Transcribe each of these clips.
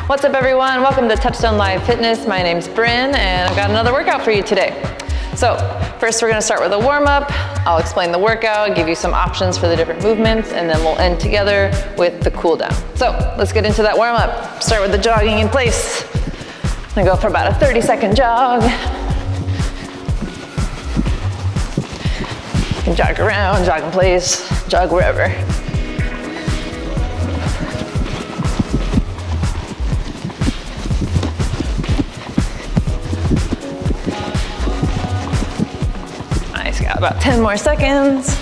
What's up everyone? Welcome to Touchstone Live Fitness. My name's Brynn and I've got another workout for you today. So first we're gonna start with a warm-up. I'll explain the workout, give you some options for the different movements, and then we'll end together with the cool down. So let's get into that warm-up. Start with the jogging in place. I'm gonna go for about a 30-second jog. You can jog around, jog in place, jog wherever. Got about 10 more seconds.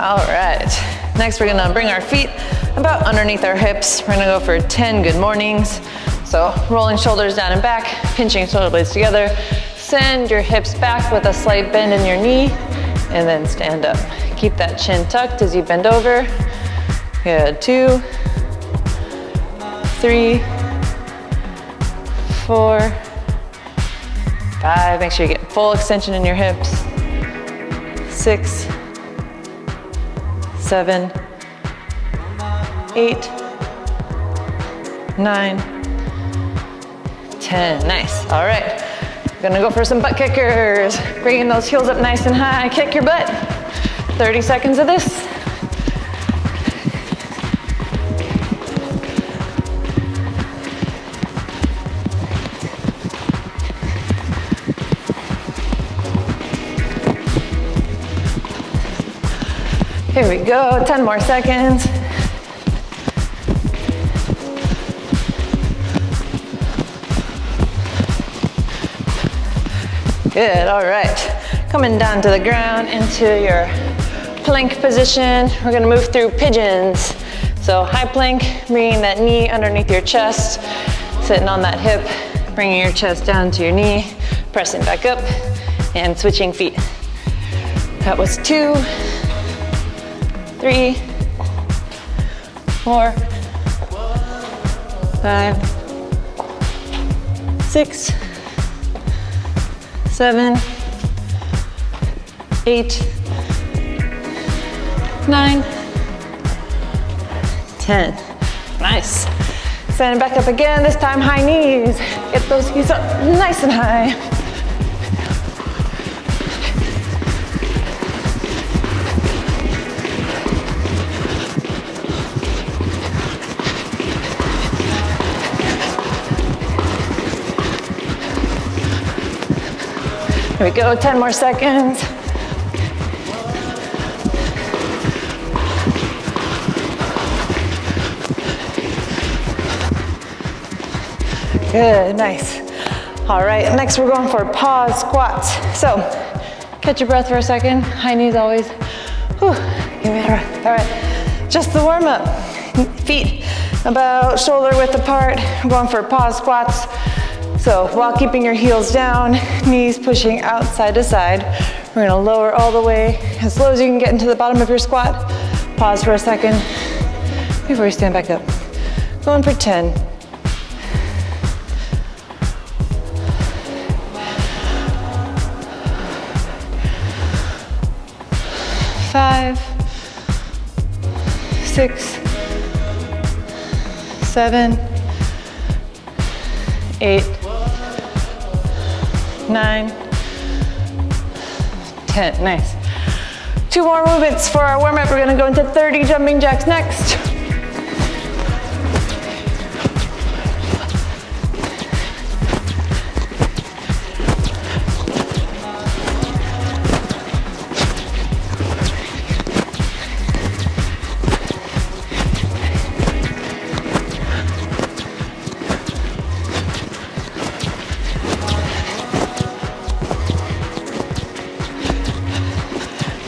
All right, next we're gonna bring our feet about underneath our hips. We're gonna go for 10 good mornings. So rolling shoulders down and back, pinching shoulder blades together. Send your hips back with a slight bend in your knee, and then stand up. Keep that chin tucked as you bend over. Good, 2, 3, 4, 5, make sure you get full extension in your hips. 6, 7, 8, 9, 10. Nice. All right. We're gonna go for some butt kickers. Bringing those heels up nice and high. Kick your butt. 30 seconds of this. Here we go, 10 more seconds. Good, all right. Coming down to the ground into your plank position. We're gonna move through pigeons. So high plank, bringing that knee underneath your chest, sitting on that hip, bringing your chest down to your knee, pressing back up, and switching feet. That was 2, 3, 4, 5, 6, 7, 8, 9, 10. Nice. Standing back up again, this time high knees. Get those knees up nice and high. Here we go, 10 more seconds. Good, nice. All right, next we're going for pause squats. So, catch your breath for a second. High knees always. Whew, give me a breath. All right, just the warm up. Feet about shoulder width apart. We're going for pause squats. So while keeping your heels down, knees pushing out side to side, we're gonna lower all the way as slow as you can get into the bottom of your squat. Pause for a second before you stand back up. Going for 10. 5, 6, 7, 8, 9, 10, nice. 2 more movements for our warm up. We're gonna go into 30 jumping jacks next.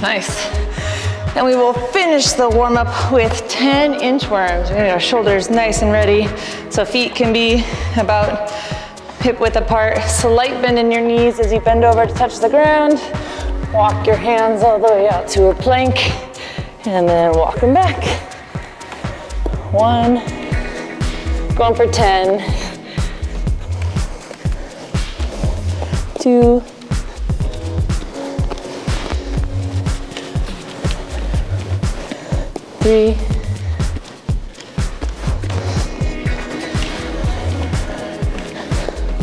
Nice. Then we will finish the warm up with 10 inchworms. We're gonna get our shoulders nice and ready. So feet can be about hip width apart. Slight bend in your knees as you bend over to touch the ground. Walk your hands all the way out to a plank and then walk them back. 1, going for 10. 2, 3,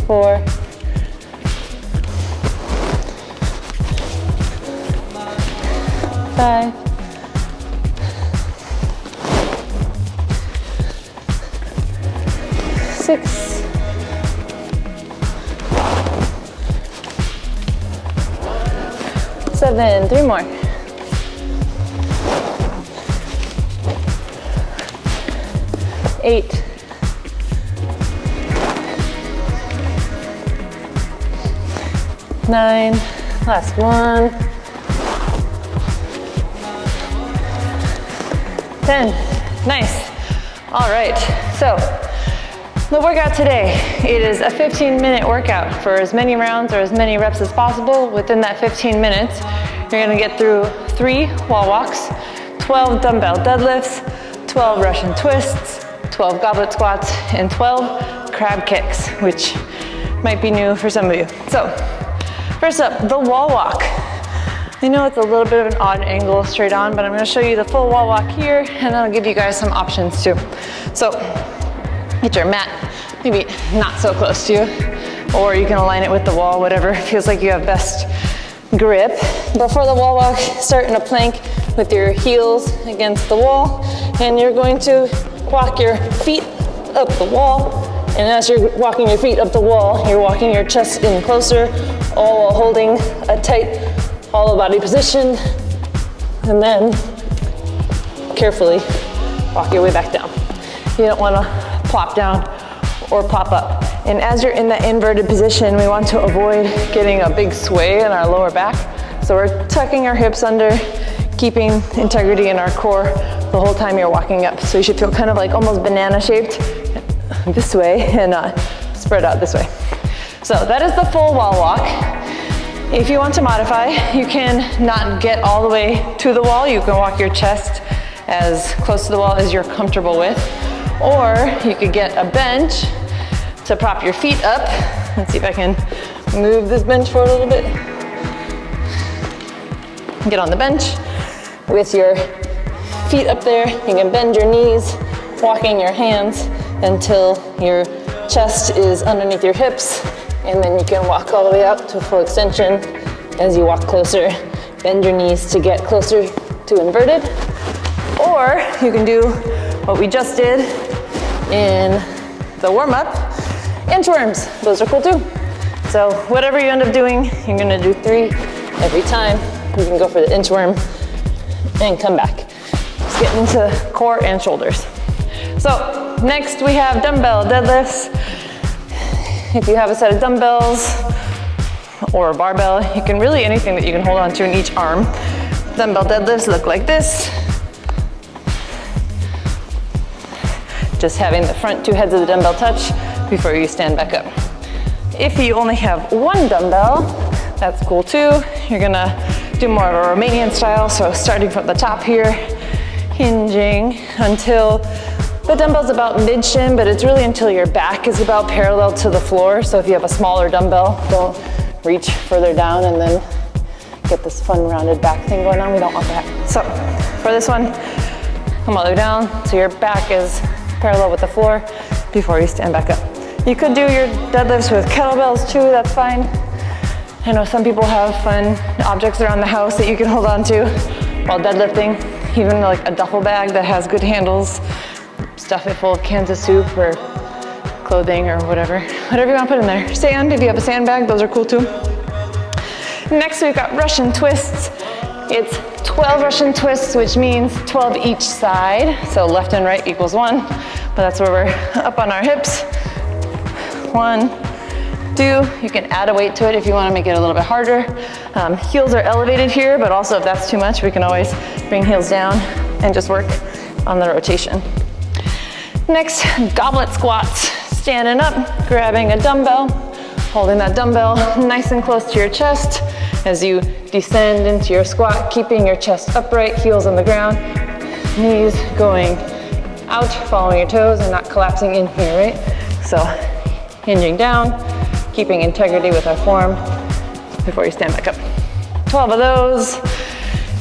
4, 5, 6, 7, 3 more. 8, 9, last one. 10, nice. All right, so the workout today, it is a 15-minute workout for as many rounds or as many reps as possible. Within that 15 minutes, you're gonna get through 3 wall walks, 12 dumbbell deadlifts, 12 Russian twists, 12 goblet squats, and 12 crab kicks, which might be new for some of you. So, first up, the wall walk. I know it's a little bit of an odd angle straight on, but I'm gonna show you the full wall walk here, and then I'll give you guys some options too. So, get your mat maybe not so close to you, or you can align it with the wall, whatever feels like you have best grip. Before the wall walk, start in a plank with your heels against the wall, and you're going to walk your feet up the wall, and as you're walking your feet up the wall, you're walking your chest in closer, all while holding a tight hollow body position, and then carefully walk your way back down. You don't want to plop down or plop up. And as you're in that inverted position, we want to avoid getting a big sway in our lower back. So we're tucking our hips under, keeping integrity in our core the whole time you're walking up. So you should feel kind of like almost banana shaped this way and spread out this way. So that is the full wall walk. If you want to modify, you can not get all the way to the wall. You can walk your chest as close to the wall as you're comfortable with. Or you could get a bench to prop your feet up. Let's see if I can move this bench forward a little bit. Get on the bench with your feet up there. You can bend your knees, walking your hands until your chest is underneath your hips, and then you can walk all the way out to full extension. As you walk closer, bend your knees to get closer to inverted. Or you can do what we just did in the warm-up, inchworms. Those are cool too. So whatever you end up doing, you're gonna do 3 every time. You can go for the inchworm and come back. Just get into core and shoulders. So next we have dumbbell deadlifts. If you have a set of dumbbells or a barbell, you can really anything that you can hold on to in each arm. Dumbbell deadlifts look like this. Just having the front 2 heads of the dumbbell touch before you stand back up. If you only have 1 dumbbell, that's cool too. You're gonna do more of a Romanian style, so starting from the top here, hinging until the dumbbell's about mid-shin, but it's really until your back is about parallel to the floor. So if you have a smaller dumbbell, don't reach further down and then get this fun rounded back thing going on. We don't want that. So for this one, come all the way down so your back is parallel with the floor before you stand back up. You could do your deadlifts with kettlebells too, that's fine. I know some people have fun objects around the house that you can hold on to while deadlifting, even like a duffel bag that has good handles. Stuff it full of cans of soup or clothing or whatever you want to put in there. Sand, if you have a sandbag, those are cool too. Next we've got Russian twists. It's 12 Russian twists, which means 12 each side. So left and right equals 1, but that's where we're up on our hips. 1, 2, you can add a weight to it if you want to make it a little bit harder. Heels are elevated here, but also if that's too much, we can always bring heels down and just work on the rotation. Next, goblet squats. Standing up, grabbing a dumbbell, holding that dumbbell nice and close to your chest as you descend into your squat, keeping your chest upright, heels on the ground, knees going out, following your toes and not collapsing in here, right? So hinging down, keeping integrity with our form before you stand back up. 12 of those.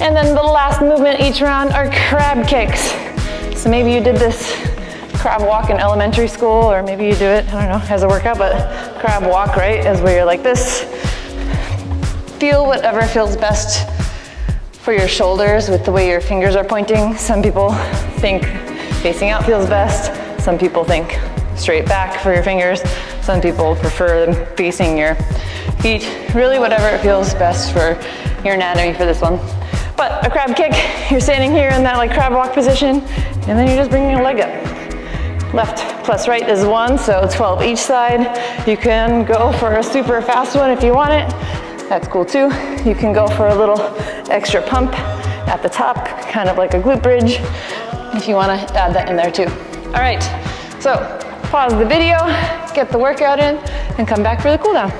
And then the last movement each round are crab kicks. So maybe you did this crab walk in elementary school, or maybe you do it, I don't know, as a workout, but crab walk, right, is where you're like this. Feel whatever feels best for your shoulders with the way your fingers are pointing. Some people think facing out feels best. Some people think straight back for your fingers. Some people prefer them facing your feet. Really whatever feels best for your anatomy for this one. But a crab kick, you're standing here in that like crab walk position, and then you're just bringing your leg up. Left plus right is 1, so 12 each side. You can go for a super fast one if you want it. That's cool too. You can go for a little extra pump at the top, kind of like a glute bridge, if you want to add that in there too. All right, so pause the video, get the workout in, and come back for the cool down.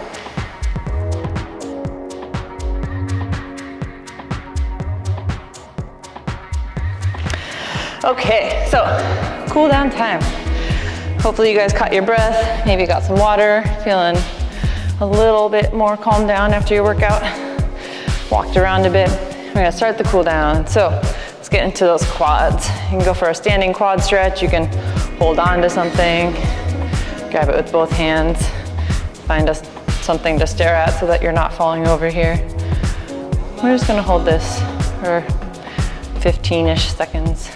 Okay, so cool down time. Hopefully you guys caught your breath, maybe got some water, feeling a little bit more calmed down after your workout. Walked around a bit. We're gonna start the cool down. So let's get into those quads. You can go for a standing quad stretch. You can hold on to something, grab it with both hands, find something to stare at so that you're not falling over here. We're just gonna hold this for 15-ish seconds.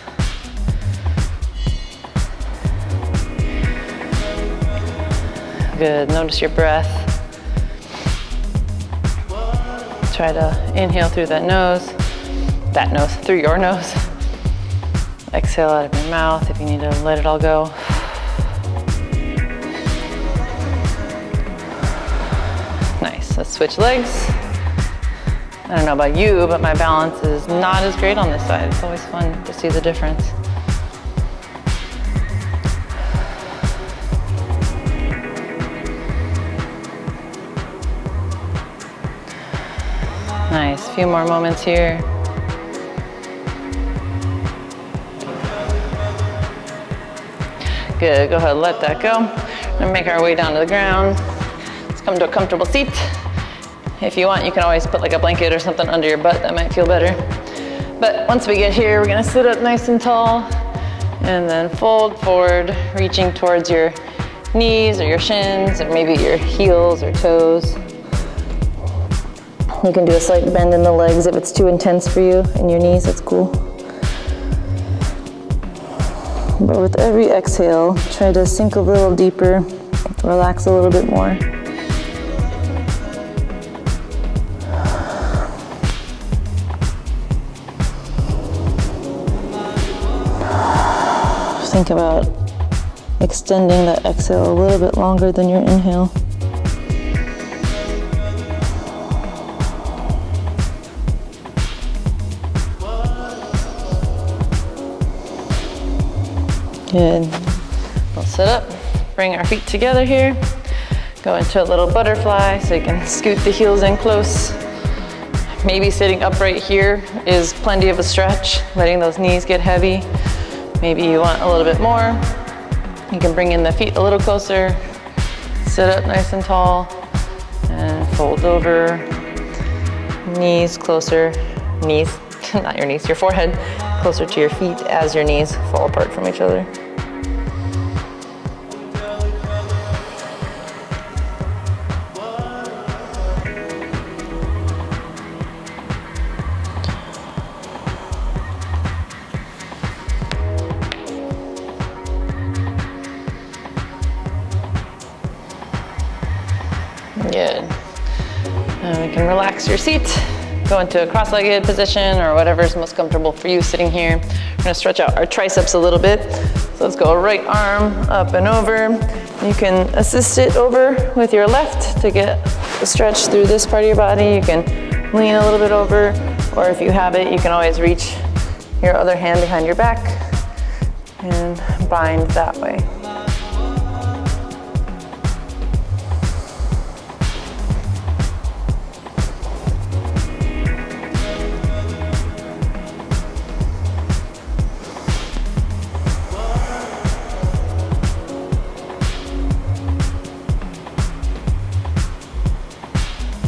Good, notice your breath. Try to inhale through through your nose. Exhale out of your mouth if you need to let it all go. Nice, let's switch legs. I don't know about you, but my balance is not as great on this side. It's always fun to see the difference. Nice, a few more moments here. Good, go ahead, let that go. We're gonna make our way down to the ground. Let's come to a comfortable seat. If you want, you can always put like a blanket or something under your butt, that might feel better. But once we get here, we're gonna sit up nice and tall and then fold forward, reaching towards your knees or your shins or maybe your heels or toes. You can do a slight bend in the legs if it's too intense for you, in your knees, that's cool. But with every exhale, try to sink a little deeper, relax a little bit more. Think about extending that exhale a little bit longer than your inhale. Good. We'll sit up, bring our feet together here, go into a little butterfly so you can scoot the heels in close. Maybe sitting upright here is plenty of a stretch, letting those knees get heavy. Maybe you want a little bit more. You can bring in the feet a little closer, sit up nice and tall, and fold over, knees closer, knees, not your knees, your forehead closer to your feet as your knees fall apart from each other. Good. And we can relax your seat, go into a cross-legged position or whatever's most comfortable for you sitting here. We're gonna stretch out our triceps a little bit. So let's go right arm up and over. You can assist it over with your left to get the stretch through this part of your body. You can lean a little bit over, or if you have it, you can always reach your other hand behind your back and bind that way.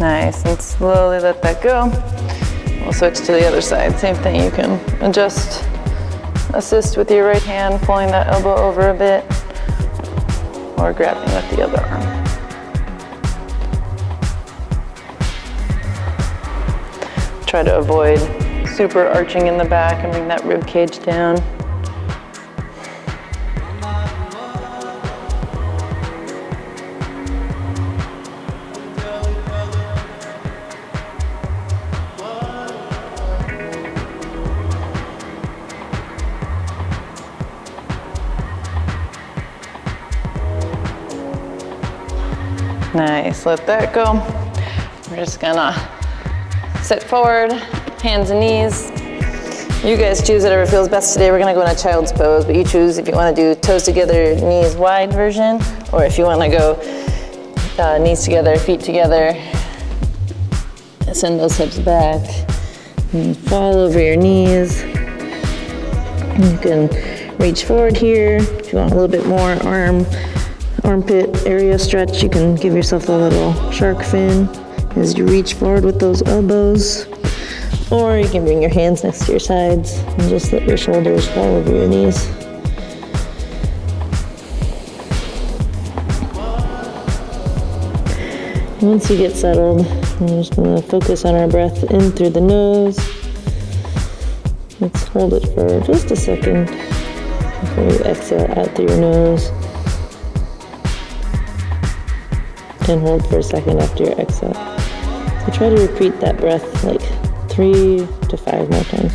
Nice, and slowly let that go. We'll switch to the other side. Same thing, you can adjust, assist with your right hand, pulling that elbow over a bit, or grabbing with the other arm. Try to avoid super arching in the back and bring that rib cage down. Nice, let that go. We're just gonna sit forward, hands and knees. You guys choose whatever feels best today. We're gonna go in a child's pose, but you choose if you wanna do toes together, knees wide version, or if you wanna go knees together, feet together. Send those hips back. And fall over your knees. You can reach forward here. If you want a little bit more armpit area stretch, you can give yourself a little shark fin as you reach forward with those elbows. Or you can bring your hands next to your sides and just let your shoulders fall over your knees. Once you get settled, we're just going to focus on our breath in through the nose. Let's hold it for just a second before you exhale out through your nose. And hold for a second after your exhale. So try to repeat that breath like 3 to 5 more times.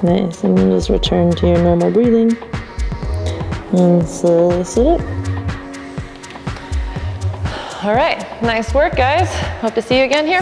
Nice, and then just return to your normal breathing and slowly sit up. All right, nice work, guys. Hope to see you again here.